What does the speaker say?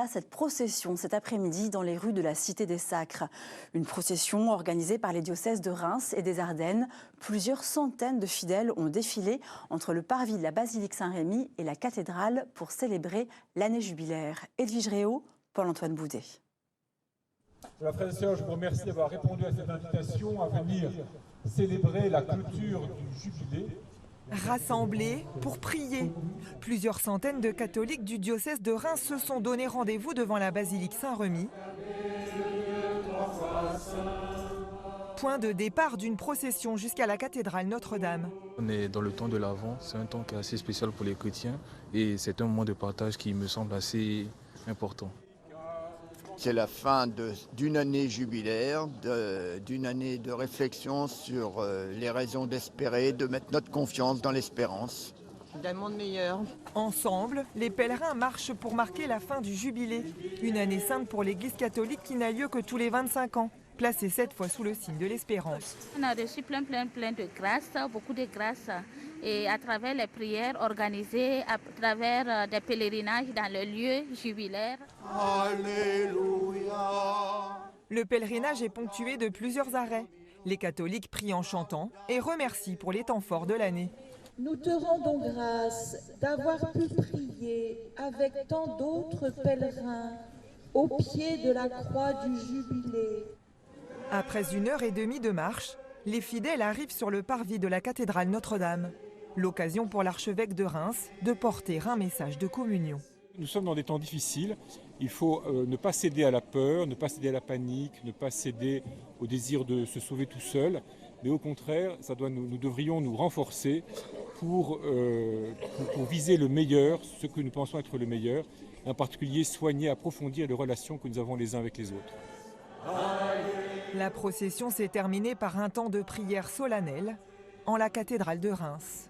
Cette procession cet après-midi dans les rues de la Cité des Sacres. Une procession organisée par les diocèses de Reims et des Ardennes. Plusieurs centaines de fidèles ont défilé entre le parvis de la basilique Saint-Rémy et la cathédrale pour célébrer l'année jubilaire. Edwige Réau, Paul-Antoine Boudet. Frères et sœurs, je vous remercie d'avoir répondu à cette invitation à venir célébrer la clôture du jubilé. Rassemblés pour prier. Plusieurs centaines de catholiques du diocèse de Reims se sont donné rendez-vous devant la basilique Saint-Rémy. Point de départ d'une procession jusqu'à la cathédrale Notre-Dame. On est dans le temps de l'Avent, c'est un temps qui est assez spécial pour les chrétiens et c'est un moment de partage qui me semble assez important. C'est la fin d'une année jubilaire, d'une année de réflexion sur les raisons d'espérer, de mettre notre confiance dans l'espérance. D'un monde meilleur. Ensemble, les pèlerins marchent pour marquer la fin du jubilé. Une année sainte pour l'Église catholique qui n'a lieu que tous les 25 ans, placée cette fois sous le signe de l'espérance. On a reçu plein de grâces, beaucoup de grâces. Et à travers les prières organisées, à travers des pèlerinages dans le lieu jubilaire. Alléluia. Le pèlerinage est ponctué de plusieurs arrêts. Les catholiques prient en chantant et remercient pour les temps forts de l'année. Nous te rendons grâce d'avoir pu prier avec tant d'autres pèlerins au pied de la croix du jubilé. Après 1h30 de marche, les fidèles arrivent sur le parvis de la cathédrale Notre-Dame. L'occasion pour l'archevêque de Reims de porter un message de communion. Nous sommes dans des temps difficiles. Il faut ne pas céder à la peur, ne pas céder à la panique, ne pas céder au désir de se sauver tout seul. Mais au contraire, nous devrions nous renforcer pour viser le meilleur, ce que nous pensons être le meilleur. En particulier, soigner, approfondir les relations que nous avons les uns avec les autres. La procession s'est terminée par un temps de prière solennelle en la cathédrale de Reims.